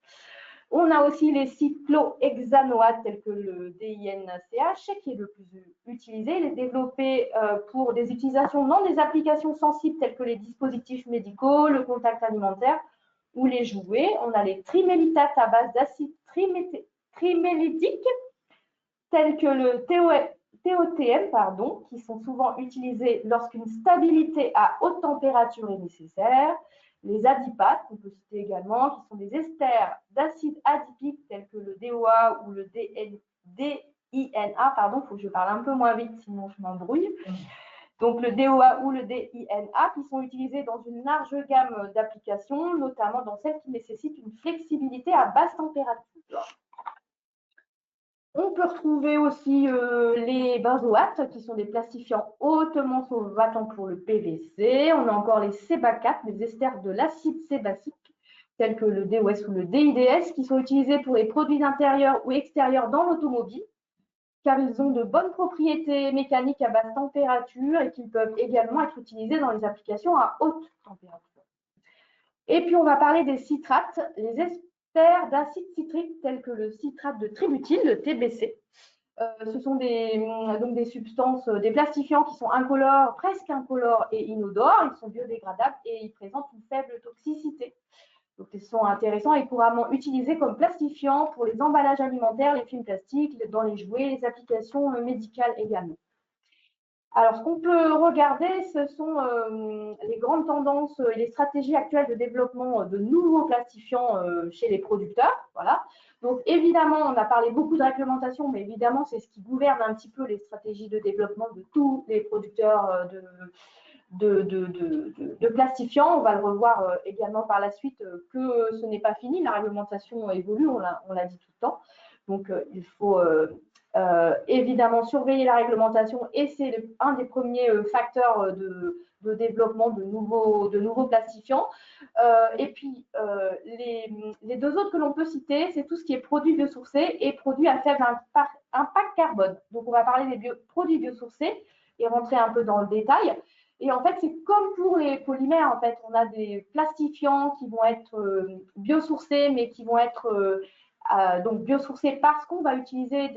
On a aussi les cyclohexanoates tels que le DINCH qui est le plus utilisé. Il est développé pour des utilisations dans des applications sensibles telles que les dispositifs médicaux, le contact alimentaire ou les jouets. On a les trimélitates à base d'acide trimélitique tels que le TOTM, qui sont souvent utilisés lorsqu'une stabilité à haute température est nécessaire. Les adipates, qu'on peut citer également, qui sont des esters d'acide adipique tels que le DOA ou le DINA, il faut que je parle un peu moins vite, sinon je m'embrouille. Donc le DOA ou le DINA qui sont utilisés dans une large gamme d'applications, notamment dans celles qui nécessitent une flexibilité à basse température. On peut retrouver aussi les benzoates, qui sont des plastifiants hautement solvatants pour le PVC. On a encore les sébacates, les esters de l'acide sébacique, tels que le DOS ou le DIDS, qui sont utilisés pour les produits intérieurs ou extérieurs dans l'automobile, car ils ont de bonnes propriétés mécaniques à basse température et qu'ils peuvent également être utilisés dans les applications à haute température. Et puis, on va parler des citrates, les esters d'acide citrique tels que le citrate de tributyle, le TBC. Ce sont donc des substances, des plastifiants qui sont incolores, presque incolores et inodores. Ils sont biodégradables et ils présentent une faible toxicité. Donc, ils sont intéressants et couramment utilisés comme plastifiants pour les emballages alimentaires, les films plastiques, dans les jouets, les applications médicales également. Alors, ce qu'on peut regarder, ce sont les grandes tendances et les stratégies actuelles de développement de nouveaux plastifiants chez les producteurs. Voilà. Donc, évidemment, on a parlé beaucoup de réglementation, mais évidemment, c'est ce qui gouverne un petit peu les stratégies de développement de tous les producteurs de plastifiants. On va le revoir également par la suite que ce n'est pas fini. La réglementation évolue, on l'a dit tout le temps. Donc, il faut évidemment surveiller la réglementation et c'est un des premiers facteurs de développement de nouveaux plastifiants. Et puis, les deux autres que l'on peut citer, c'est tout ce qui est produits biosourcés et produits à faible impact carbone. Donc, on va parler des produits biosourcés et rentrer un peu dans le détail. Et en fait, c'est comme pour les polymères, en fait, on a des plastifiants qui vont être biosourcés, mais qui vont être donc biosourcés parce qu'on va utiliser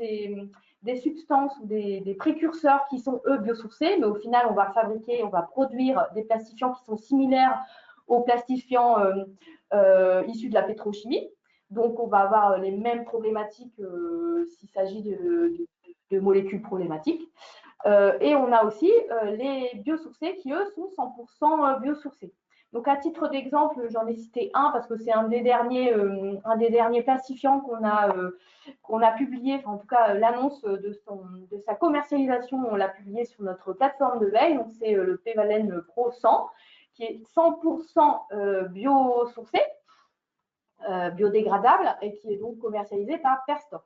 des substances ou des précurseurs qui sont, eux, biosourcés, mais au final, on va fabriquer, on va produire des plastifiants qui sont similaires aux plastifiants issus de la pétrochimie. Donc, on va avoir les mêmes problématiques s'il s'agit de molécules problématiques. Et on a aussi les biosourcés qui, eux, sont 100% biosourcés. Donc, à titre d'exemple, j'en ai cité un parce que c'est un des derniers plastifiants qu'on a publié, enfin, en tout cas, l'annonce de sa commercialisation, on l'a publié sur notre plateforme de veille. Donc, c'est le P-Valen Pro 100, qui est 100% biosourcé, biodégradable, et qui est donc commercialisé par Perstorp,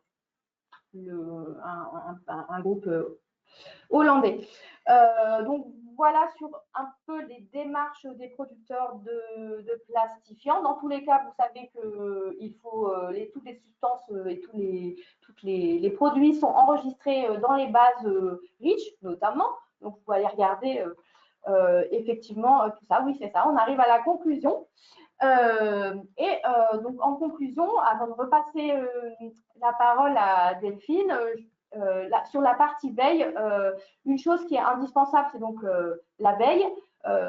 un groupe hollandais. Donc, voilà sur un peu les démarches des producteurs de plastifiants. Dans tous les cas, vous savez qu'il faut toutes les substances et tous les produits sont enregistrés dans les bases REACH notamment. Donc, vous pouvez aller regarder effectivement tout ça. Oui, c'est ça. On arrive à la conclusion. Donc, en conclusion, avant de repasser la parole à Delphine, sur la partie veille, une chose qui est indispensable, c'est donc la veille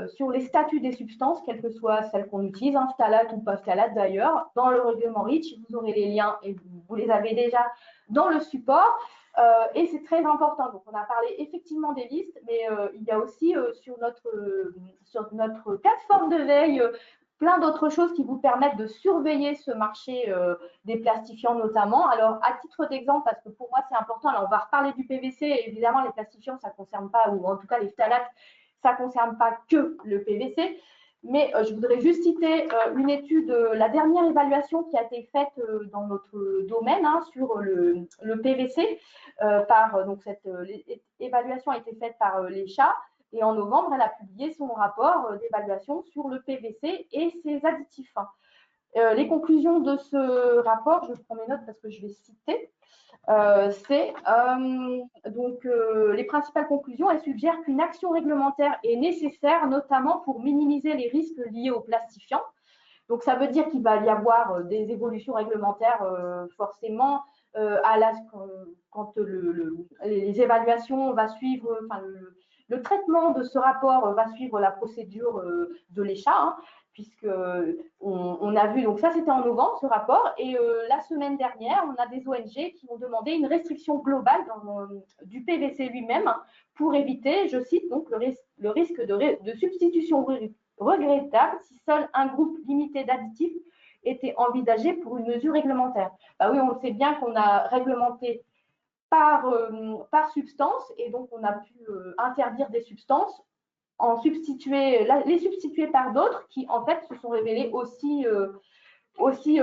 sur les statuts des substances, quelles que soient celles qu'on utilise, phtalate ou pas phtalate d'ailleurs. Dans le règlement REACH, vous aurez les liens et vous les avez déjà dans le support. Et c'est très important. Donc, on a parlé effectivement des listes, mais il y a aussi sur notre plateforme de veille plein d'autres choses qui vous permettent de surveiller ce marché des plastifiants notamment. Alors, à titre d'exemple, parce que pour moi, c'est important, alors on va reparler du PVC, et évidemment, les plastifiants, ça ne concerne pas, ou en tout cas les phtalates, ça ne concerne pas que le PVC. Mais je voudrais juste citer une étude, la dernière évaluation qui a été faite dans notre domaine sur le PVC. Donc cette évaluation a été faite par l'ECHA. Et en novembre, elle a publié son rapport d'évaluation sur le PVC et ses additifs. Les conclusions de ce rapport, je prends mes notes parce que je vais citer, c'est donc les principales conclusions. Elles suggèrent qu'une action réglementaire est nécessaire, notamment pour minimiser les risques liés aux plastifiants. Donc, ça veut dire qu'il va y avoir des évolutions réglementaires forcément quand les évaluations vont suivre, enfin, le traitement de ce rapport va suivre la procédure de l'ECHA, puisqu'on a vu, donc ça c'était en novembre ce rapport, et la semaine dernière, on a des ONG qui ont demandé une restriction globale du PVC lui-même pour éviter, je cite, donc le risque de substitution regrettable si seul un groupe limité d'additifs était envisagé pour une mesure réglementaire. Bah oui, on sait bien qu'on a réglementé par substance, et donc on a pu interdire des substances, les substituer par d'autres qui en fait se sont révélées aussi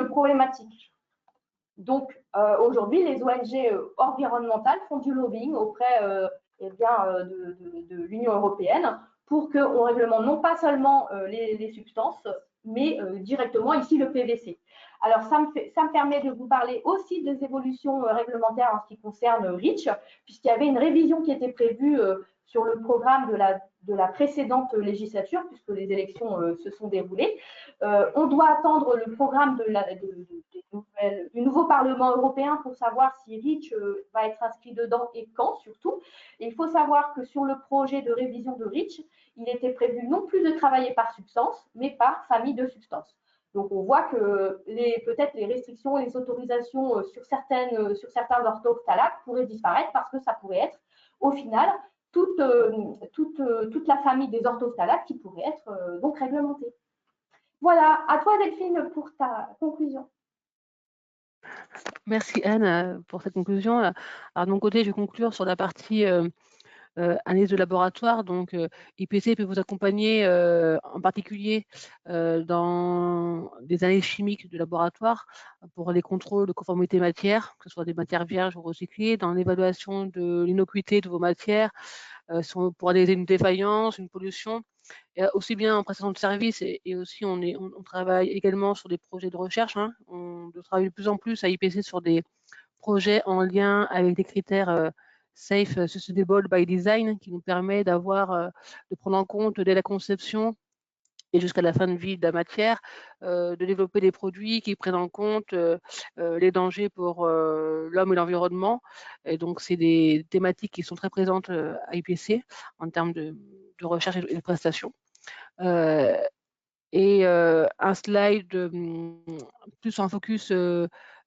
problématiques. Donc aujourd'hui, les ONG environnementales font du lobbying auprès de l'Union européenne pour qu'on réglemente non pas seulement les substances, mais directement ici le PVC. Alors, ça me permet de vous parler aussi des évolutions réglementaires en ce qui concerne REACH, puisqu'il y avait une révision qui était prévue sur le programme de la précédente législature, puisque les élections se sont déroulées. On doit attendre le programme du nouveau Parlement européen pour savoir si REACH va être inscrit dedans et quand, surtout. Et il faut savoir que sur le projet de révision de REACH, il était prévu non plus de travailler par substance, mais par famille de substances. Donc, on voit que peut-être les restrictions et les autorisations sur certains orthophthalates pourraient disparaître parce que ça pourrait être, au final, toute la famille des orthophthalates qui pourrait être donc réglementée. Voilà, à toi Delphine pour ta conclusion. Merci Anne pour cette conclusion. Alors de mon côté, je vais conclure sur la partie analyse de laboratoire. Donc IPC peut vous accompagner en particulier dans des analyses chimiques de laboratoire pour les contrôles de conformité matière, que ce soit des matières vierges ou recyclées, dans l'évaluation de l'innocuité de vos matières, pour analyser une défaillance, une pollution. Et aussi bien en prestation de services et aussi on travaille également sur des projets de recherche. Hein. On travaille de plus en plus à IPC sur des projets en lien avec des critères Safe Sustainable by Design qui nous permet de prendre en compte dès la conception et jusqu'à la fin de vie de la matière, de développer des produits qui prennent en compte les dangers pour l'homme et l'environnement. Et donc, c'est des thématiques qui sont très présentes à IPC en termes de recherche et de prestations. Un slide plus en focus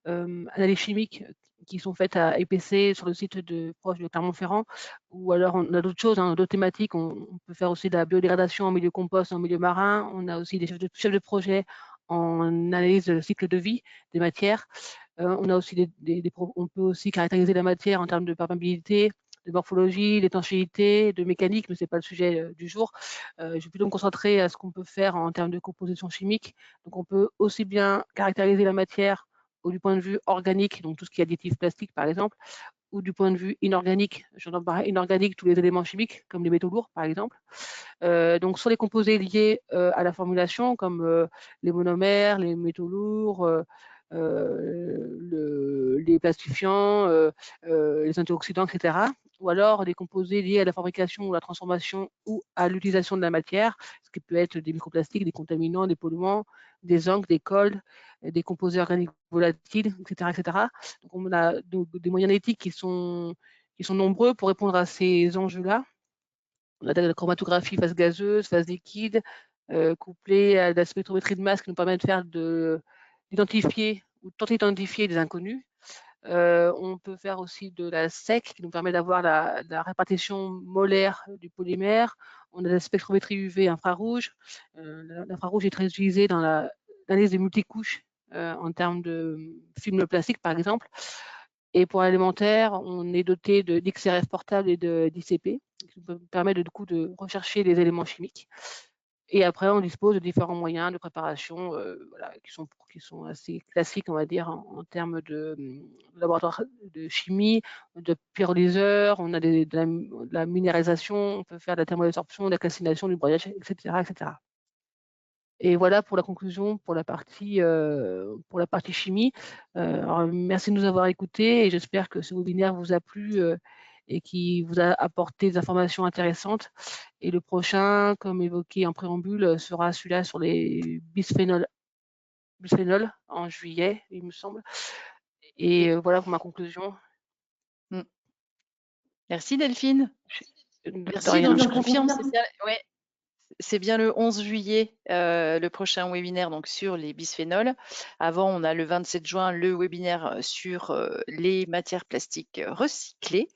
analyse chimique qui sont faites à IPC sur le site proche de Clermont-Ferrand, ou alors on a d'autres choses, hein, d'autres thématiques. On peut faire aussi de la biodégradation en milieu compost, en milieu marin. On a aussi des chefs de projet en analyse de cycle de vie des matières. On a aussi on peut aussi caractériser la matière en termes de perméabilité, de morphologie, d'étanchéité, de mécanique, mais ce n'est pas le sujet du jour. Je vais plutôt me concentrer à ce qu'on peut faire en termes de composition chimique. Donc, on peut aussi bien caractériser la matière du point de vue organique, donc tout ce qui est additif plastique, par exemple, ou du point de vue inorganique. J'entends par inorganique tous les éléments chimiques, comme les métaux lourds, par exemple. Donc, sur les composés liés à la formulation, comme les monomères, les métaux lourds, les plastifiants, les antioxydants, etc. Ou alors des composés liés à la fabrication ou à la transformation ou à l'utilisation de la matière, ce qui peut être des microplastiques, des contaminants, des polluants, des encres, des cols, des composés organiques volatiles, etc. etc. Donc on a des moyens analytiques qui sont nombreux pour répondre à ces enjeux-là. On a de la chromatographie phase gazeuse, phase liquide, couplée à la spectrométrie de masse qui nous permet d'identifier ou de tenter d'identifier des inconnus. On peut faire aussi de la SEC qui nous permet d'avoir la répartition molaire du polymère. On a la spectrométrie UV infrarouge. L'infrarouge est très utilisé dans l'analyse des multicouches en termes de film plastique, par exemple. Et pour l'alimentaire, on est doté d'XRF portable et d'ICP, qui nous permet du coup de rechercher les éléments chimiques. Et après, on dispose de différents moyens de préparation voilà, qui sont assez classiques, on va dire, en termes de laboratoire de chimie, de pyrolyseur, on a de la minéralisation, on peut faire de la thermodésorption, de la calcination, du broyage, etc., etc. Et voilà pour la conclusion pour la partie chimie. Alors, merci de nous avoir écoutés et j'espère que ce webinaire vous a plu et qui vous a apporté des informations intéressantes. Et le prochain, comme évoqué en préambule, sera celui-là sur les bisphénols en juillet, il me semble. Et voilà pour ma conclusion. Merci Delphine. Merci, donc je confirme, c'est bien le 11 juillet, le prochain webinaire donc, sur les bisphénols. Avant, on a le 27 juin le webinaire sur les matières plastiques recyclées.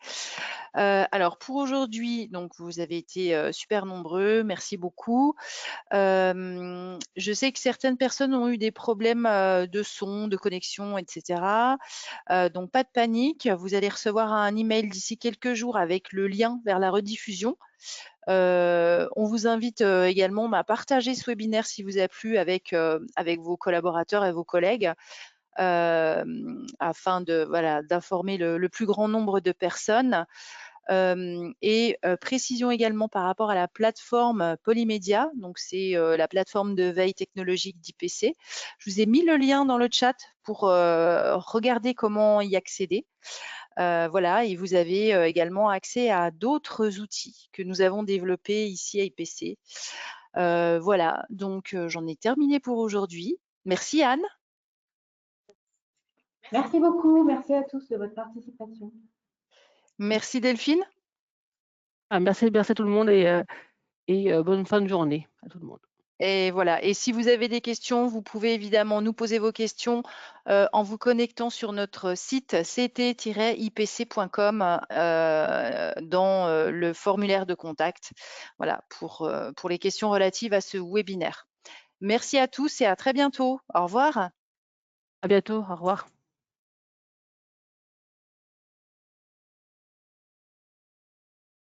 Alors, pour aujourd'hui, donc, vous avez été super nombreux. Merci beaucoup. Je sais que certaines personnes ont eu des problèmes de son, de connexion, etc. Donc, pas de panique. Vous allez recevoir un email d'ici quelques jours avec le lien vers la rediffusion. On vous invite également à partager ce webinaire si vous a plu avec vos collaborateurs et vos collègues afin d'informer le plus grand nombre de personnes. Précision également par rapport à la plateforme Polymédia, donc c'est la plateforme de veille technologique d'IPC. Je vous ai mis le lien dans le chat pour regarder comment y accéder. Voilà, et vous avez également accès à d'autres outils que nous avons développés ici à IPC. Voilà, donc j'en ai terminé pour aujourd'hui. Merci Anne. Merci beaucoup, merci à tous de votre participation. Merci Delphine. Ah, merci à tout le monde et bonne fin de journée à tout le monde. Et voilà, et si vous avez des questions, vous pouvez évidemment nous poser vos questions en vous connectant sur notre site ct-ipc.com dans le formulaire de contact, voilà, pour les questions relatives à ce webinaire. Merci à tous et à très bientôt. Au revoir. À bientôt, au revoir.